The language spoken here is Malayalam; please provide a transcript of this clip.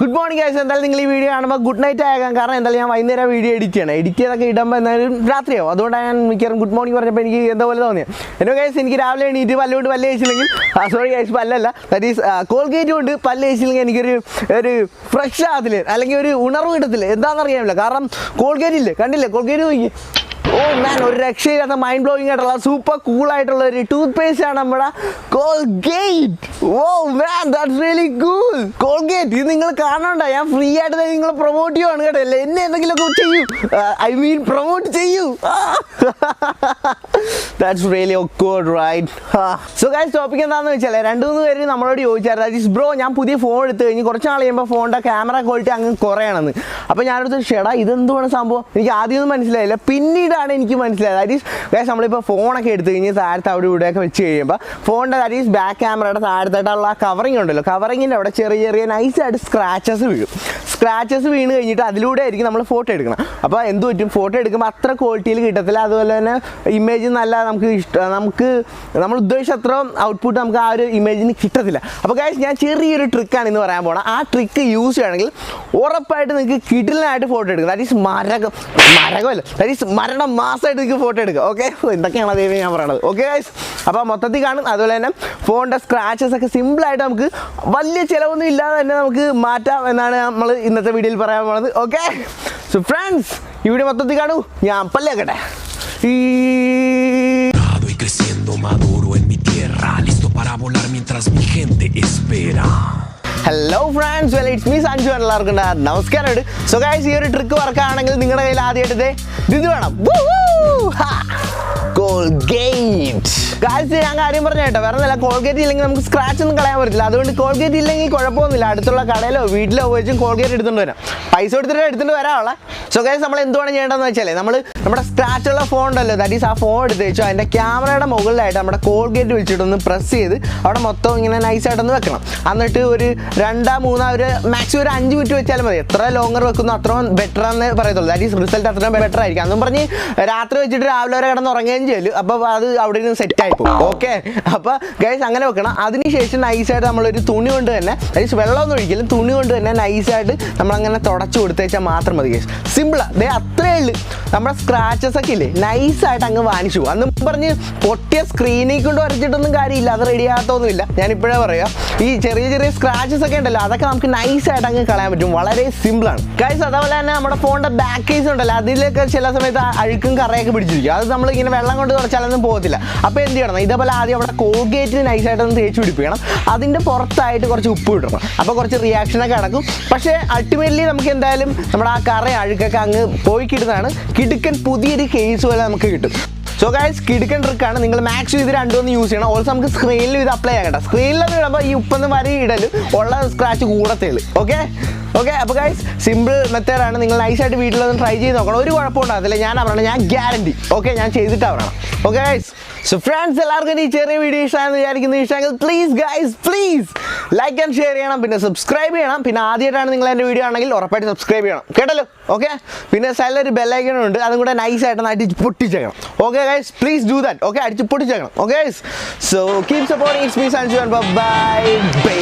Good morning guys. എന്തായാലും നിങ്ങൾ ഈ വീഡിയോ കാണുമ്പോൾ ഗുഡ് നൈറ്റ് ആകാം. കാരണം എന്തായാലും ഞാൻ വൈകുന്നേരം വീഡിയോ എഡിറ്റ് ചെയ്യണം. എഡിറ്റ് ചെയ്തൊക്കെ ഇടുമ്പോൾ എന്തായാലും രാത്രിയാവും. അതുകൊണ്ടാണ് ഞാൻ മിക്കവാറും ഗുഡ് മോർണിംഗ് പറഞ്ഞപ്പോൾ എനിക്ക് എന്താ പോലെ തോന്നിയത്. എൻ്റെ ഗൈസ് എനിക്ക് രാവിലെ എണീറ്റ് പല്ലുകൊണ്ട് പല്ല് കഴിച്ചില്ലെങ്കിൽ സോറി ഗൈസ് പല്ലല്ല, ദാറ്റ് ഈസ് കോൾഗേറ്റ് കൊണ്ട് പല്ല് കഴിച്ചില്ലെങ്കിൽ എനിക്കൊരു ഫ്രഷ് ആകത്തില്ല, അല്ലെങ്കിൽ ഒരു ഉണർവ് കിട്ടത്തില്ല. എന്താണെന്ന് അറിയാമില്ല. കാരണം കോൾഗേറ്റ് ഇല്ലേ, കണ്ടില്ലേ കോൾഗേറ്റ് നോക്കി. ഓ മാൻ, ഒരു രക്ഷയില്ലാത്ത മൈൻഡ് ബ്ലോയിങ് ആയിട്ടുള്ള സൂപ്പർ കൂൾ ആയിട്ടുള്ള ഒരു ടൂത്ത് പേസ്റ്റ് ആണ് നമ്മുടെ Colgate. Oh man, that's really cool. Colgate ഇത് നിങ്ങൾ കാണണ്ട, ഞാൻ ഫ്രീ ആയിട്ട് നിങ്ങൾ പ്രൊമോട്ട് ചെയ്യുവാണ് കേട്ടോ. എന്നെ എന്തെങ്കിലുമൊക്കെ ചെയ്യൂ, ഐ മീൻ പ്രൊമോട്ട് ചെയ്യൂ. That's really awkward right. So guys, topic എന്താണെന്ന് വെച്ചാൽ 2-3 പേര് നമ്മളോട് ചോദിച്ചായിരുന്നു, ദാറ്റ് ഈസ് ബ്രോ ഞാൻ പുതിയ ഫോൺ എടുത്തു കഴിഞ്ഞ് കുറച്ച് നാൾ കഴിയുമ്പോൾ ഫോണിൻ്റെ ക്യാമറ ക്വാളിറ്റി അങ്ങ് കുറയണമെന്ന്. അപ്പോൾ ഞാനടുത്ത് ഷെടാ ഇതെന്തുവാണ് സംഭവം, എനിക്ക് ആദ്യമൊന്നും മനസ്സിലായില്ല. പിന്നീടാണ് എനിക്ക് മനസ്സിലായത്. ദാറ്റ് ഈസ് ഗൈസ് നമ്മളിപ്പോൾ ഫോണൊക്കെ എടുത്തു കഴിഞ്ഞ് താഴത്തെ അവിടെ ഇവിടെയൊക്കെ വെച്ച് കഴിയുമ്പോൾ ഫോണിൻ്റെ ദാറ്റ് ഈസ് ബാക്ക് ക്യാമറയുടെ താഴത്തായിട്ടുള്ള ആ കവറിങ് ഉണ്ടല്ലോ, കവറിങ്ങിൻ്റെ അവിടെ ചെറിയ ചെറിയ നൈസായിട്ട് സ്ക്രാച്ചസ് വീഴും. സ്ക്രാച്ചസ് വീണ് കഴിഞ്ഞിട്ട് അതിലൂടെ ആയിരിക്കും നമ്മൾ ഫോട്ടോ എടുക്കണം. അപ്പോൾ എന്ത് പറ്റും, ഫോട്ടോ എടുക്കുമ്പോൾ അത്ര ക്വാളിറ്റിയിൽ കിട്ടത്തില്ല. അതുപോലെ തന്നെ ഇമേജ് നല്ല നമുക്ക് നമ്മൾ ഉദ്ദേശിച്ച അത്ര ഔട്ട്പുട്ട് നമുക്ക് ആ ഒരു ഇമേജിന് കിട്ടത്തില്ല. അപ്പോൾ ഗൈസ് ഞാൻ ചെറിയൊരു ട്രിക്കാണ് ഇന്ന് പറയാൻ പോകണം. ആ ട്രിക്ക് യൂസ് ചെയ്യണമെങ്കിൽ ഉറപ്പായിട്ട് നിങ്ങൾക്ക് കിടിലനായിട്ട് ഫോട്ടോ എടുക്കും. ദാറ്റ് ഈസ് മരകമല്ല, ദാറ്റ് ഈസ് മരണം മാസമായിട്ട് നിങ്ങൾക്ക് ഫോട്ടോ എടുക്കുക. ഓക്കെ, എന്തൊക്കെയാണ് അതേ ഞാൻ പറയണത്. ഓക്കെ ഗൈസ്, അപ്പോൾ മൊത്തത്തിൽ കാണും. അതുപോലെ തന്നെ ഫോണിൻ്റെ സ്ക്രാച്ചസ് ഒക്കെ സിമ്പിളായിട്ട് നമുക്ക് വലിയ ചിലവൊന്നും ഇല്ലാതെ തന്നെ നമുക്ക് മാറ്റാം എന്നാണ് നമ്മൾ ഇന്നത്തെ വീഡിയോയിൽ പറയാൻ പോകുന്നത്. ഓക്കെ, സോ ഫ്രണ്ട്സ് ഈ വീഡിയോ മൊത്തത്തിൽ കാണൂ. ഞാൻ പല്ലേക്കട്ടെ. Hello friends, well it's me Sanju. എല്ലാവർക്കും നമസ്കാരം. സോ ഗൈസ്, ഈ ഒരു ട്രിക്ക് വർക്കാണെങ്കിൽ നിങ്ങളുടെ കയ്യിൽ ആദ്യമായിട്ട് ഇത് വേണം, കോൾഗേറ്റ്. ഗൈസ് ഞാൻ കാര്യം പറഞ്ഞ കേട്ടോ, വേറെ നല്ല കോൾഗേറ്റ് ഇല്ലെങ്കിൽ നമുക്ക് സ്ക്രാച്ച് ഒന്നും കളയാൻ പറ്റില്ല. അതുകൊണ്ട് കോൾഗേറ്റ് ഇല്ലെങ്കിൽ കുഴപ്പമൊന്നുമില്ല, അടുത്തുള്ള കടയിലോ വീട്ടിലോ വെച്ചും കോൾഗേറ്റ് എടുത്തുകൊണ്ട് വരാം. പൈസ കൊടുത്തിട്ട് എടുത്തുകൊണ്ട് വരാനുള്ള. സോ ഗൈസ് നമ്മൾ എന്തുവാണ് ചെയ്യേണ്ടതെന്ന് വെച്ചാൽ, നമ്മുടെ സ്ക്രാച്ചുള്ള ഫോൺ ഉണ്ടല്ലോ, ദാറ്റ് ഈസ് ആ ഫോൺ എടുത്ത് വെച്ചോ അതിൻ്റെ ക്യാമറയുടെ മുകളിലായിട്ട് നമ്മുടെ കോൾഗേറ്റ് വെച്ചിട്ടൊന്ന് പ്രസ് ചെയ്ത് അവിടെ മൊത്തം ഇങ്ങനെ നൈസായിട്ടൊന്ന് വെക്കണം. എന്നിട്ട് ഒരു 2-3 ഒരു മാക്സിമം ഒരു 5 മിനിറ്റ് വെച്ചാലും മതി. എത്ര ലോങ്ങർ വെക്കുന്നു അത്രയും ബെറ്റർ എന്ന് പറയത്തുള്ളൂ. ദാറ്റ് ഈസ് റിസൾട്ട് അത്രയും ബെറ്റർ ആയിരിക്കും. അന്നും പറഞ്ഞ് രാത്രി വെച്ചിട്ട് രാവിലെ വരെ കിടന്ന് ഉറങ്ങുകയും ചെയ്യും. അപ്പോൾ അത് അവിടെ നിന്ന് സെറ്റ് ആയിപ്പോകും. ഓക്കെ, അപ്പോൾ ഗൈസ് അങ്ങനെ വെക്കണം. അതിനുശേഷം നൈസായിട്ട് നമ്മളൊരു തുണി കൊണ്ട് തന്നെ, ദാറ്റ് ഈസ് വെള്ളമൊന്നും ഒഴിക്കലും, തുണി കൊണ്ട് തന്നെ നൈസായിട്ട് നമ്മളങ്ങനെ തുടച്ചു കൊടുത്തേച്ചാൽ മാത്രം മതി ഗൈസ്. സിമ്പിളാണ്, ദേ അത്രയേ ഉള്ളൂ. നമ്മുടെ സ്ക്രാച്ചസ് ഒക്കെ ഇല്ലേ നൈസായിട്ട് അങ്ങ് വാനിച്ചു പോകും. അന്നും പറഞ്ഞ് പൊട്ടിയ സ്ക്രീനിൽ കൊണ്ട് വരച്ചിട്ടൊന്നും കാര്യമില്ല, അത് റെഡി ആകത്തൊന്നുമില്ല. ഞാനിപ്പോഴേ പറയാം, ഈ ചെറിയ ചെറിയ സ്ക്രാച്ചസ് ഒക്കെ ഉണ്ടല്ലോ അതൊക്കെ നമുക്ക് നൈസായിട്ട് അങ്ങ് കളയാൻ പറ്റും. വളരെ സിമ്പിളാണ് ഗൈസ്. അതേപോലെ തന്നെ നമ്മുടെ ഫോണിൻ്റെ ബാക്ക് കേസ് ഉണ്ടല്ലോ, അതിലൊക്കെ ചില സമയത്ത് അഴുക്കും കറയൊക്കെ പിടിച്ചിരിക്കും. അത് നമ്മൾ ഇങ്ങനെ വെള്ളം കൊണ്ട് തുടച്ചാലൊന്നും പോകത്തില്ല. അപ്പോൾ എന്ത് ചെയ്യണം, ഇതേപോലെ ആദ്യം അവിടെ കോൾഗേറ്റിന് നൈസായിട്ടൊന്ന് തേച്ച് പിടിപ്പിക്കണം. അതിൻ്റെ പുറത്തായിട്ട് കുറച്ച് ഉപ്പ് ഇടണം. അപ്പോൾ കുറച്ച് റിയാക്ഷനൊക്കെ നടക്കും. പക്ഷേ അൾട്ടിമേറ്റ്ലി നമുക്ക് എന്തായാലും നമ്മുടെ ആ കറ അഴുക്കൊക്കെ അങ്ങ് പോയി കിട്ടുന്നതാണ്. കിടുക്കൻ പുതിയൊരു കേസ് പോലെ നമുക്ക് കിട്ടും. സോ ഗൈസ്, കിടുക്കൻ ട്രിക്കാണ്. നിങ്ങൾ മാക്സിമം ഇത് രണ്ടും യൂസ് ചെയ്യണം. ഓൾസോ നമുക്ക് സ്ക്രീനിൽ ഇത് അപ്ലൈ ചെയ്യാം കേട്ടോ. സ്ക്രീനിലൊന്നും ഇടുമ്പോൾ ഈ ഉപ്പൊന്നും വരി ഇടലും ഉള്ള സ്ക്രാച്ച് കൂടത്തേള്. ഓക്കെ, അപ്പോൾ ഗൈസ് സിമ്പിൾ മെത്തേഡാണ്. നിങ്ങൾ നൈസായിട്ട് വീട്ടിലൊന്ന് ട്രൈ ചെയ്ത് നോക്കണം. ഒരു കുഴപ്പമുണ്ടാകത്തില്ല, ഞാൻ പറയണം, ഞാൻ ഗ്യാരണ്ടി. ഓക്കെ, ഞാൻ ചെയ്തിട്ടാണ് പറയണം. ഓക്കെ ഗൈസ്, സോ ഫ്രണ്ട്സ് എല്ലാവർക്കും ഈ ചെറിയ വീഡിയോ ഇഷ്ടമാണെന്ന് വിചാരിക്കുന്നത്. ഇഷ്ടമെങ്കിൽ please guys please like and share ചെയ്യണം, പിന്നെ സബ്സ്ക്രൈബ് ചെയ്യണം. പിന്നെ ആദ്യമായിട്ടാണ് നിങ്ങൾ എൻ്റെ വീഡിയോ ആണെങ്കിൽ ഉറപ്പായിട്ട് സബ്സ്ക്രൈബ് ചെയ്യണം കേട്ടല്ലോ. ഓക്കെ, പിന്നെ സൈഡിലൊരു ബെല്ലൈക്കൺ ഉണ്ട്, അതും കൂടെ നൈസായിട്ട് അടിച്ച് പൊട്ടിച്ചേക്കണം. Okay guys, please do that. Okay, അടിച്ച് പൊട്ടിച്ചേക്കണം. Okay, so keep supporting. It's me Sanju, bye by.